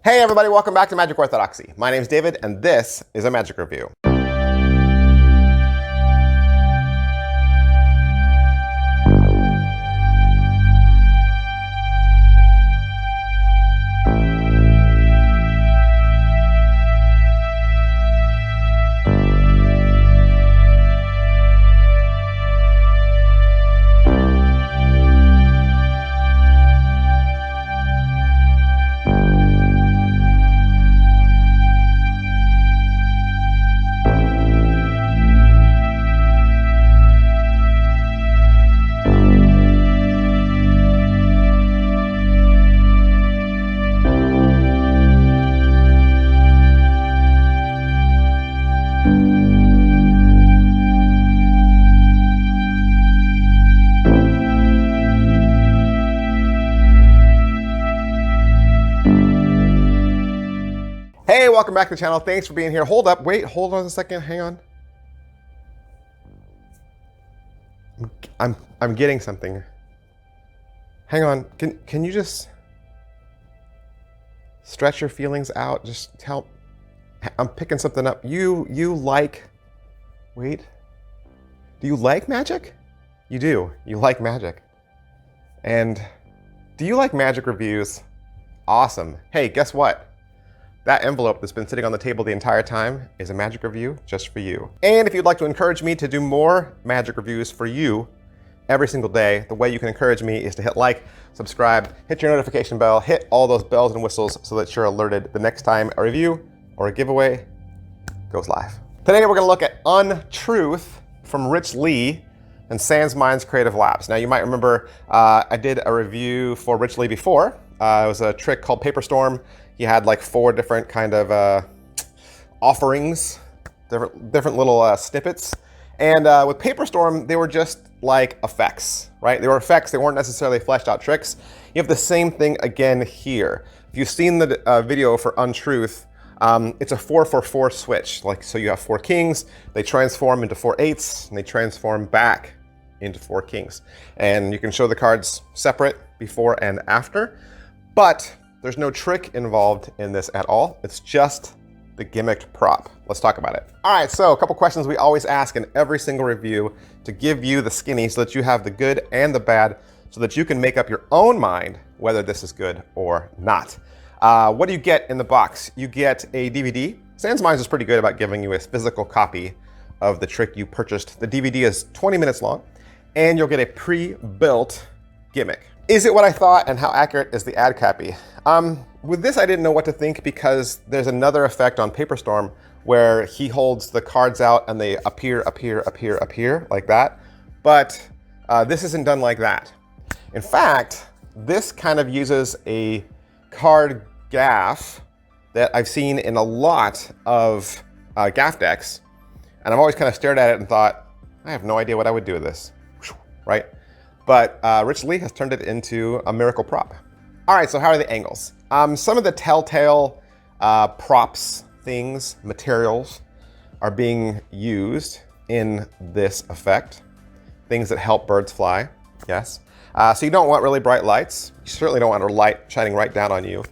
Hey everybody, welcome back to Magic Orthodoxy. My name's David and this is a magic review. Hey, welcome back to the channel. Thanks for being here. Hold up, wait, hold on a second, hang on. I'm getting something. Hang on, can you just stretch your feelings out? Just tell, I'm picking something up. You like, wait, do you like magic? You do, you like magic. And do you like magic reviews? Awesome. Hey, guess what? That envelope that's been sitting on the table the entire time is a magic review just for you. And if you'd like to encourage me to do more magic reviews for you every single day, the way you can encourage me is to hit like, subscribe, hit your notification bell, hit all those bells and whistles so that you're alerted the next time a review or a giveaway goes live. Today we're gonna look at Untruth from Rich Lee and Sans Minds Creative Labs. Now you might remember I did a review for Rich Lee before. It was a trick called Paper Storm. He had like 4 different kind of offerings, different little snippets. And with Paper Storm, they were just like effects, right? They were effects, they weren't necessarily fleshed out tricks. You have the same thing again here. If you've seen the video for Untruth, it's a 4-4-4 switch. Like, so you have 4 kings, they transform into 4 8s, and they transform back into 4 kings. And you can show the cards separate before and after, but there's no trick involved in this at all. It's just the gimmicked prop. Let's talk about it. All right, so a couple questions we always ask in every single review to give you the skinny so that you have the good and the bad so that you can make up your own mind whether this is good or not. What do you get in the box? You get a DVD. Sans Minds is pretty good about giving you a physical copy of the trick you purchased. The DVD is 20 minutes long and you'll get a pre-built gimmick. Is it what I thought, and how accurate is the ad copy? With this, I didn't know what to think because there's another effect on Paper Storm where he holds the cards out and they appear like that. But this isn't done like that. In fact, this kind of uses a card gaff that I've seen in a lot of gaff decks. And I've always kind of stared at it and thought, I have no idea what I would do with this, right? But Rich Lee has turned it into a miracle prop. All right, so how are the angles? Some of the telltale props, things, materials are being used in this effect. Things that help birds fly, yes. So you don't want really bright lights. You certainly don't want a light shining right down on you.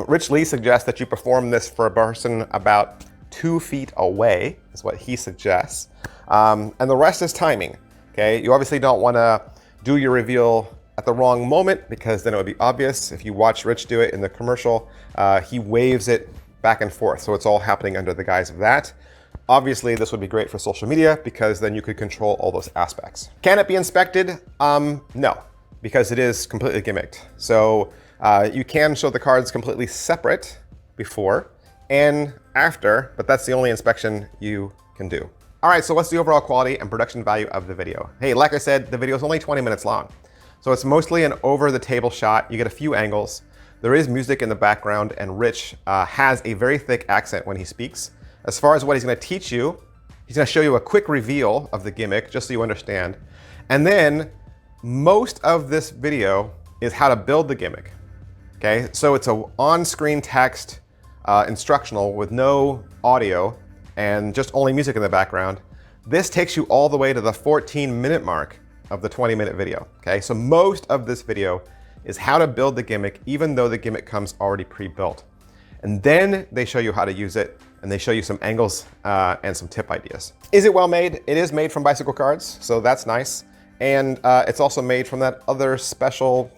Rich Lee suggests that you perform this for a person about 2 feet away, is what he suggests. And the rest is timing, okay? You obviously don't wanna do your reveal at the wrong moment because then it would be obvious. If you watch Rich do it in the commercial, he waves it back and forth. So it's all happening under the guise of that. Obviously, this would be great for social media because then you could control all those aspects. Can it be inspected? No, because it is completely gimmicked. So you can show the cards completely separate before and after, but that's the only inspection you can do. All right, so what's the overall quality and production value of the video? Hey, like I said, the video is only 20 minutes long. So it's mostly an over-the-table shot. You get a few angles. There is music in the background, and Rich has a very thick accent when he speaks. As far as what he's gonna teach you, he's gonna show you a quick reveal of the gimmick, just so you understand. And then most of this video is how to build the gimmick, okay? So it's a on-screen text instructional with no audio and just only music in the background. This takes you all the way to the 14-minute mark of the 20-minute video, okay? So most of this video is how to build the gimmick, even though the gimmick comes already pre-built. And then they show you how to use it, and they show you some angles and some tip ideas. Is it well made? It is made from bicycle cards, so that's nice. And it's also made from that other special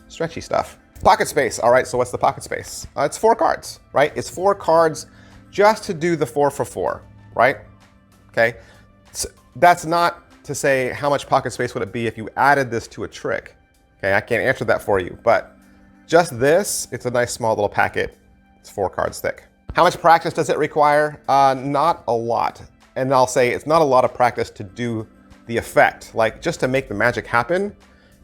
stretchy stuff. Pocket space. All right, so what's the pocket space? It's 4 cards, right? It's 4 cards just to do the 4 for 4, right? Okay, so that's not to say how much pocket space would it be if you added this to a trick. Okay, I can't answer that for you, but just this, it's a nice small little packet. It's 4 cards thick. How much practice does it require? Not a lot. And I'll say it's not a lot of practice to do the effect. Like just to make the magic happen,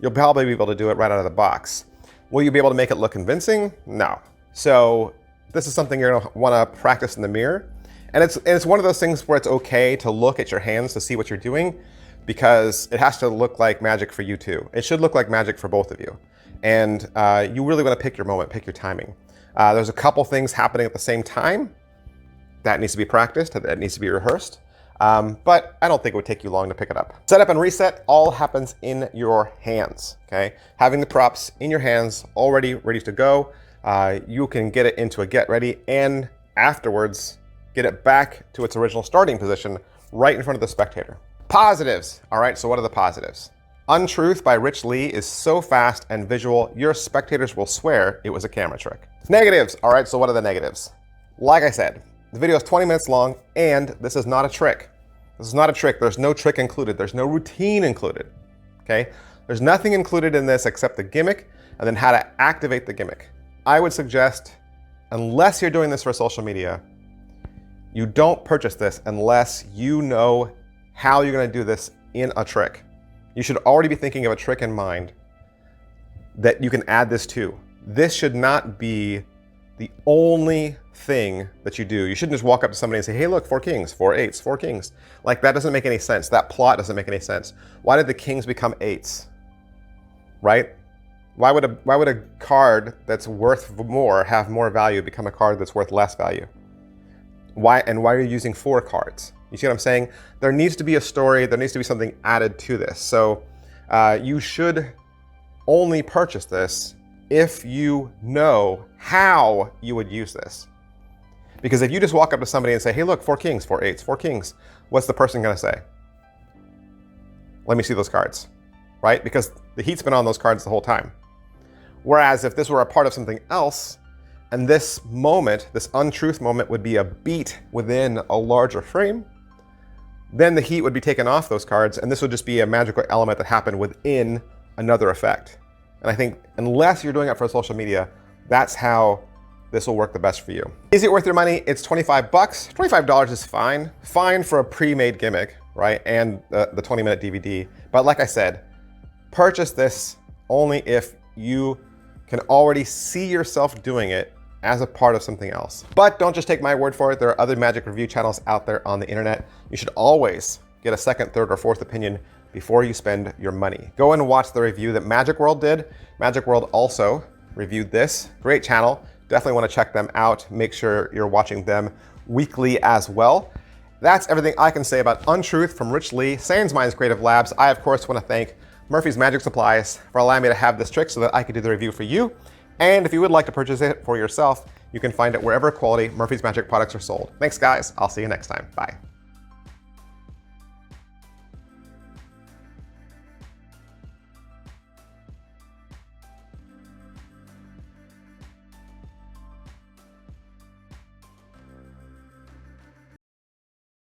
you'll probably be able to do it right out of the box. Will you be able to make it look convincing? No. So this is something you're gonna wanna practice in the mirror. And it's one of those things where it's okay to look at your hands to see what you're doing, because it has to look like magic for you too. It should look like magic for both of you. And you really wanna pick your moment, pick your timing. There's a couple things happening at the same time. That needs to be practiced, that needs to be rehearsed. But I don't think it would take you long to pick it up. Setup and reset all happens in your hands, okay? Having the props in your hands, already ready to go, you can get it into a get ready and afterwards get it back to its original starting position right in front of the spectator. Positives, all right, so what are the positives? Untruth by Rich Lee is so fast and visual, your spectators will swear it was a camera trick. Negatives, all right, so what are the negatives? Like I said, the video is 20 minutes long and this is not a trick. This is not a trick, there's no trick included, there's no routine included, okay? There's nothing included in this except the gimmick and then how to activate the gimmick. I would suggest, unless you're doing this for social media, you don't purchase this unless you know how you're gonna do this in a trick. You should already be thinking of a trick in mind that you can add this to. This should not be the only thing that you do. You shouldn't just walk up to somebody and say, hey, look, 4 kings, 4 8s, 4 kings. Like that doesn't make any sense. That plot doesn't make any sense. Why did the kings become 8s, right? Why would a card that's worth more have more value become a card that's worth less value? Why are you using 4 cards? You see what I'm saying? There needs to be a story, there needs to be something added to this. So you should only purchase this if you know how you would use this. Because if you just walk up to somebody and say, hey, look, 4 kings, 4 8s, 4 kings, what's the person gonna say? Let me see those cards, right? Because the heat's been on those cards the whole time. Whereas if this were a part of something else, and this moment, this untruth moment would be a beat within a larger frame, then the heat would be taken off those cards, and this would just be a magical element that happened within another effect. And I think unless you're doing it for social media, that's how this will work the best for you. Is it worth your money? It's 25 bucks. $25 is fine. Fine for a pre-made gimmick, right? And the 20-minute DVD. But like I said, purchase this only if you can already see yourself doing it as a part of something else. But don't just take my word for it. There are other magic review channels out there on the internet. You should always get a second, third, or fourth opinion before you spend your money. Go and watch the review that Magic World did. Magic World also reviewed this. Great channel. Definitely want to check them out. Make sure you're watching them weekly as well. That's everything I can say about Untruth from Rich Lee, Sans Minds Creative Labs. I, of course, want to thank Murphy's Magic Supplies for allowing me to have this trick so that I could do the review for you. And if you would like to purchase it for yourself, you can find it wherever quality Murphy's Magic products are sold. Thanks, guys. I'll see you next time. Bye.